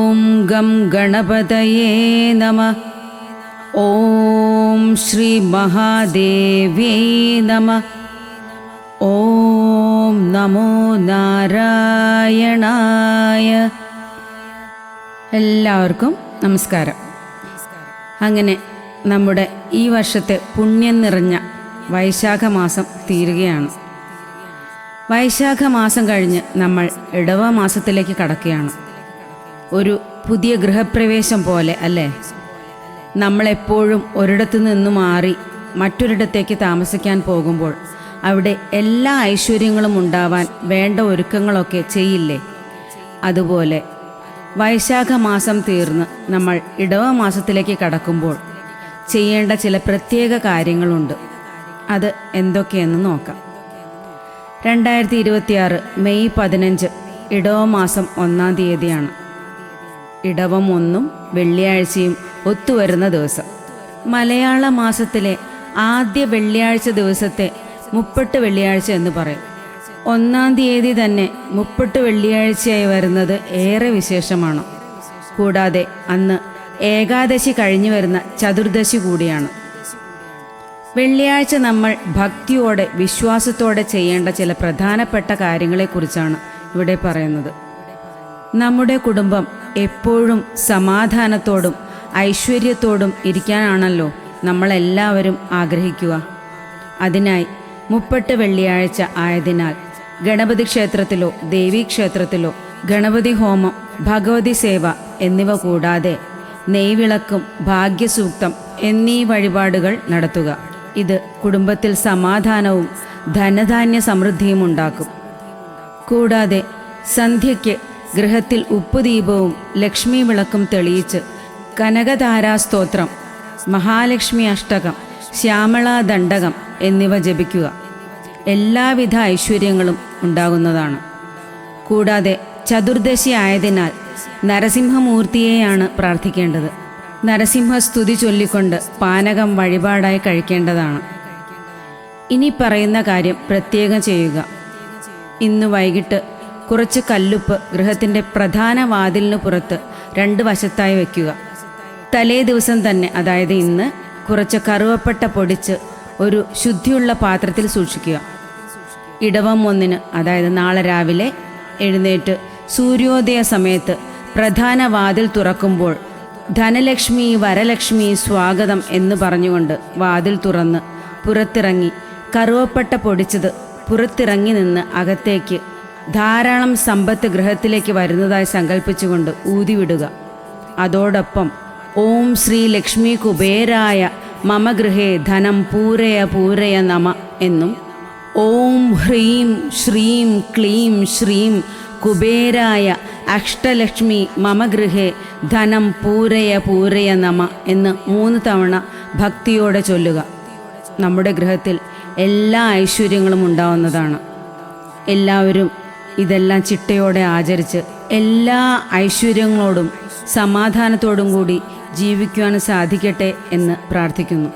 ഓം gum ഗണപതയേ നമഃ. ഓം ശ്രീ മഹാദേവ്യൈ നമഃ. ഓം നമോ നാരായണായ. എല്ലാവർക്കും നമസ്കാരം. അങ്ങനെ നമ്മുടെ ഈ വർഷത്തെ പുണ്യം നിറഞ്ഞ വൈശാഖ മാസം തീരുകയാണ്. വൈശാഖ മാസം കഴിഞ്ഞ് നമ്മൾ ഇടവ മാസത്തിലേക്ക് കടക്കുകയാണ്. ഒരു പുതിയ ഗൃഹപ്രവേശം പോലെ അല്ലേ? നമ്മളെപ്പോഴും ഒരിടത്തു നിന്ന് മാറി മറ്റൊരിടത്തേക്ക് താമസിക്കാൻ പോകുമ്പോൾ അവിടെ എല്ലാ ഐശ്വര്യങ്ങളും ഉണ്ടാവാൻ വേണ്ട ഒരുക്കങ്ങളൊക്കെ ചെയ്യില്ലേ? അതുപോലെ വൈശാഖ മാസം തീർന്ന് നമ്മൾ ഇടവ മാസത്തിലേക്ക് കടക്കുമ്പോൾ ചെയ്യേണ്ട ചില പ്രത്യേക കാര്യങ്ങളുണ്ട്. അത് എന്തൊക്കെയെന്ന് നോക്കാം. 2026 മെയ് 15 ഇടവ മാസം 1-ാം തീയതിയാണ്. ഇടവം 1-ഉം വെള്ളിയാഴ്ചയും ഒത്തുവരുന്ന ദിവസം. മലയാള മാസത്തിലെ ആദ്യ വെള്ളിയാഴ്ച ദിവസത്തെ മുപ്പട്ട് വെള്ളിയാഴ്ച എന്ന് പറയും. 1-ാം തീയതി തന്നെ മുപ്പട്ട് വെള്ളിയാഴ്ചയായി വരുന്നത് ഏറെ വിശേഷമാണ്. കൂടാതെ അന്ന് ഏകാദശി കഴിഞ്ഞു വരുന്ന ചതുർദശി കൂടിയാണ്. വെള്ളിയാഴ്ച നമ്മൾ ഭക്തിയോടെ വിശ്വാസത്തോടെ ചെയ്യേണ്ട ചില പ്രധാനപ്പെട്ട കാര്യങ്ങളെക്കുറിച്ചാണ് ഇവിടെ പറയുന്നത്. നമ്മുടെ കുടുംബം എപ്പോഴും സമാധാനത്തോടും ഐശ്വര്യത്തോടും ഇരിക്കാനാണല്ലോ നമ്മളെല്ലാവരും ആഗ്രഹിക്കുക. അതിനായി മുപ്പട്ട് വെള്ളിയാഴ്ച ആയതിനാൽ ഗണപതി ക്ഷേത്രത്തിലോ ദേവീക്ഷേത്രത്തിലോ ഗണപതി ഹോമം, ഭഗവതി സേവ എന്നിവ കൂടാതെ നെയ്വിളക്കും ഭാഗ്യസൂക്തം എന്നീ വഴിപാടുകൾ നടത്തുക. ഇത് കുടുംബത്തിൽ സമാധാനവും ധനധാന്യ സമൃദ്ധിയും ഉണ്ടാക്കും. കൂടാതെ സന്ധ്യയ്ക്ക് ഗൃഹത്തിൽ ഉപ്പുദീപവും ലക്ഷ്മി വിളക്കും തെളിയിച്ച് കനകധാരാസ്തോത്രം, മഹാലക്ഷ്മി അഷ്ടകം, ശ്യാമളാ ദണ്ഡകം എന്നിവ ജപിക്കുക. എല്ലാവിധ ഐശ്വര്യങ്ങളും ഉണ്ടാകുന്നതാണ്. കൂടാതെ ചതുർദശി ആയതിനാൽ നരസിംഹമൂർത്തിയെയാണ് പ്രാർത്ഥിക്കേണ്ടത്. നരസിംഹസ്തുതി ചൊല്ലിക്കൊണ്ട് പാനകം വഴിപാടായി കഴിക്കേണ്ടതാണ്. ഇനി പറയുന്ന കാര്യം പ്രത്യേകം ചെയ്യുക. ഇന്ന് വൈകിട്ട് കുറച്ച് കല്ലുപ്പ് ഗൃഹത്തിൻ്റെ പ്രധാന വാതിലിന് പുറത്ത് 2 വശത്തായി വയ്ക്കുക. തലേ ദിവസം തന്നെ, അതായത് ഇന്ന്, കുറച്ച് കറുവപ്പട്ട പൊടിച്ച് ഒരു ശുദ്ധിയുള്ള പാത്രത്തിൽ സൂക്ഷിക്കുക. ഇടവം 1-ന്, അതായത് നാളെ രാവിലെ എഴുന്നേറ്റ് സൂര്യോദയ സമയത്ത് പ്രധാന വാതിൽ തുറക്കുമ്പോൾ ധനലക്ഷ്മി വരലക്ഷ്മി സ്വാഗതം എന്ന് പറഞ്ഞുകൊണ്ട് വാതിൽ തുറന്ന് പുറത്തിറങ്ങി കറുവപ്പട്ട പൊടിച്ചത് പുറത്തിറങ്ങി നിന്ന് അകത്തേക്ക് ധാരാളം സമ്പത്ത് ഗൃഹത്തിലേക്ക് വരുന്നതായി സങ്കല്പിച്ചുകൊണ്ട് ഊതിവിടുക. അതോടൊപ്പം ഓം ശ്രീ ലക്ഷ്മി കുബേരായ മമ ഗൃഹേ ധനം പൂരയ പൂരയ നമ എന്നും ഓം ഹ്രീം ശ്രീം ക്ലീം ശ്രീം കുബേരായ അഷ്ടലക്ഷ്മി മമ ഗൃഹേ ധനം പൂരയ പൂരയ നമ എന്ന് 3 തവണ ഭക്തിയോടെ ചൊല്ലുക. നമ്മുടെ ഗൃഹത്തിൽ എല്ലാ ഐശ്വര്യങ്ങളും ഉണ്ടാവുന്നതാണ്. എല്ലാവരും ഇതെല്ലാം ചിട്ടയോടെ ആചരിച്ച് എല്ലാ ഐശ്വര്യങ്ങളോടും സമാധാനത്തോടും കൂടി ജീവിക്കുവാൻ സാധിക്കട്ടെ എന്ന് പ്രാർത്ഥിക്കുന്നു.